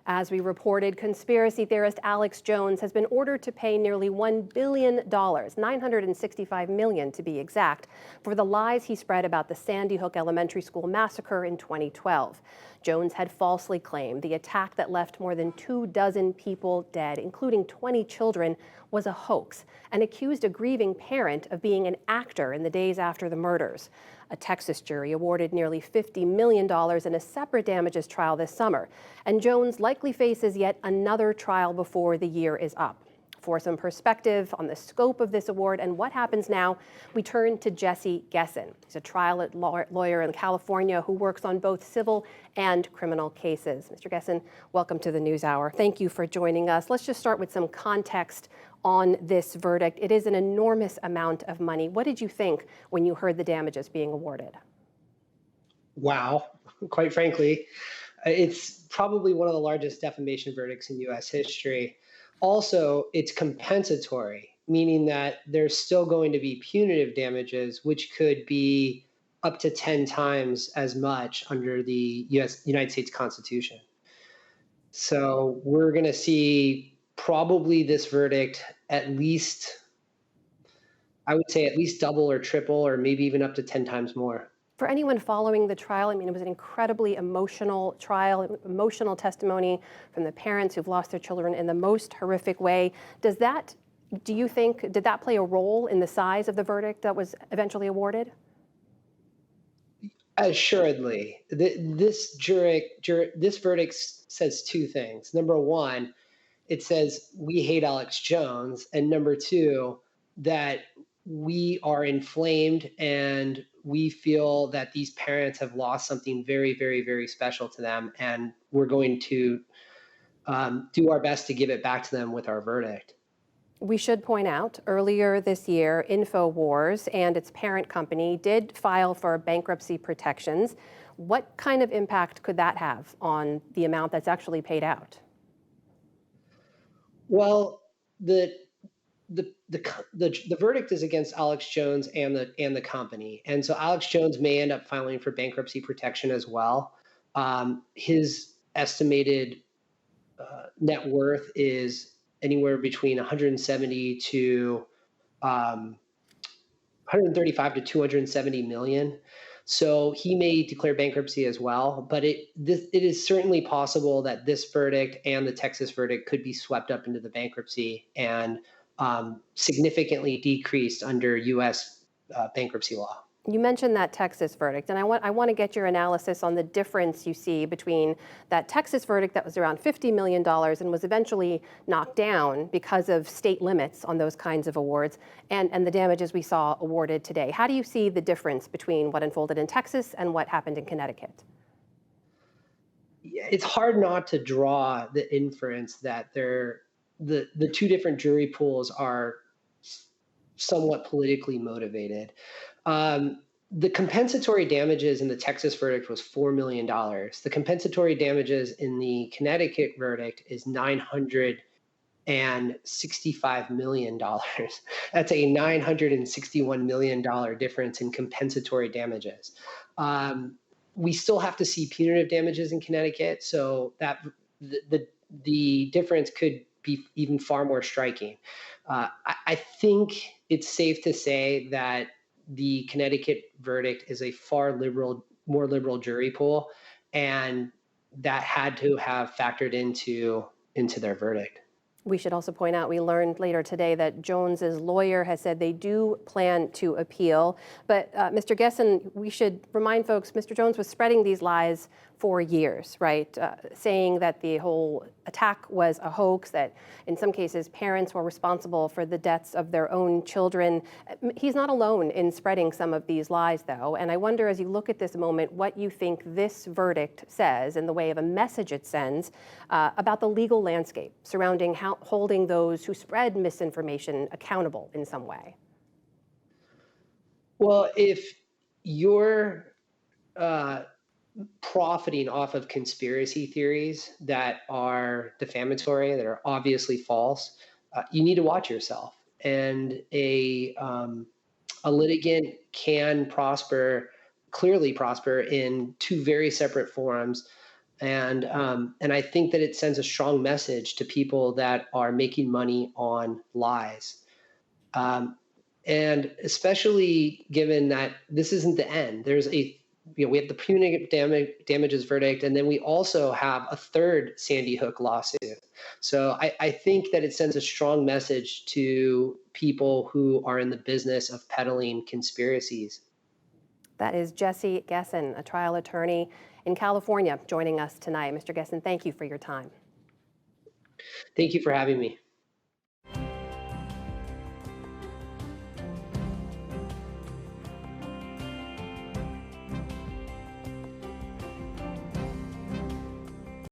As we reported, conspiracy theorist Alex Jones has been ordered to pay nearly $1 billion, $965 million to be exact, for the lies he spread about the Sandy Hook Elementary School massacre in 2012. Jones had falsely claimed the attack that left more than 24 people dead, including 20 children, was a hoax, and accused a grieving parent of being an actor in the days after the murders. A Texas jury awarded nearly $50 million in a separate damages trial this summer, and Jones likely faces yet another trial before the year is up. For some perspective on the scope of this award and what happens now, we turn to Jesse Gessen. He's a trial lawyer in California who works on both civil and criminal cases. Mr. Gessen, welcome to the NewsHour. Thank you for joining us. Let's just start with some context on this verdict. It is an enormous amount of money. What did you think when you heard the damages being awarded? Wow, quite frankly, it's probably one of the largest defamation verdicts in U.S. history. Also, it's compensatory, meaning that there's still going to be punitive damages, which could be up to 10 times as much under the United States Constitution. So we're going to see probably this verdict at least, I would say at least double or triple, or maybe even up to 10 times more. For anyone following the trial, I mean, it was an incredibly emotional trial, emotional testimony from the parents who've lost their children in the most horrific way. Do you think, did that play a role in the size of the verdict that was eventually awarded? Assuredly. This verdict says two things. Number one, it says we hate Alex Jones. And number two, that we are inflamed and we feel that these parents have lost something very, very, very special to them. And we're going to do our best to give it back to them with our verdict. We should point out, earlier this year, InfoWars and its parent company did file for bankruptcy protections. What kind of impact could that have on the amount that's actually paid out? Well, the verdict is against Alex Jones and the company, and so Alex Jones may end up filing for bankruptcy protection as well. His estimated net worth is anywhere between 170 to 135 to 270 million. So he may declare bankruptcy as well, but it is certainly possible that this verdict and the Texas verdict could be swept up into the bankruptcy and significantly decreased under U.S. Bankruptcy law. You mentioned that Texas verdict, and I want to get your analysis on the difference you see between that Texas verdict that was around $50 million and was eventually knocked down because of state limits on those kinds of awards, and the damages we saw awarded today. How do you see the difference between what unfolded in Texas and what happened in Connecticut? Yeah, it's hard not to draw the inference that the two different jury pools are somewhat politically motivated. The compensatory damages in the Texas verdict was $4 million. The compensatory damages in the Connecticut verdict is $965 million. That's a $961 million difference in compensatory damages. We still have to see punitive damages in Connecticut, so that the difference could be even far more striking. I think it's safe to say that the Connecticut verdict is a more liberal jury pool, and that had to have factored into their verdict. We should also point out, we learned later today that Jones's lawyer has said they do plan to appeal. But Mr. Gessen, we should remind folks, Mr. Jones was spreading these lies for years, right? Saying that the whole attack was a hoax, that in some cases parents were responsible for the deaths of their own children. He's not alone in spreading some of these lies, though. And I wonder, as you look at this moment, what you think this verdict says in the way of a message it sends about the legal landscape surrounding holding those who spread misinformation accountable in some way. Well, if you're profiting off of conspiracy theories that are defamatory, that are obviously false, you need to watch yourself. And a litigant can clearly prosper in two very separate forums, And I think that it sends a strong message to people that are making money on lies. Um, and especially given that this isn't the end. We have the punitive damages verdict, and then we also have a third Sandy Hook lawsuit. So I think that it sends a strong message to people who are in the business of peddling conspiracies. That is Jesse Gessen, a trial attorney in California, joining us tonight. Mr. Gessen, thank you for your time. Thank you for having me.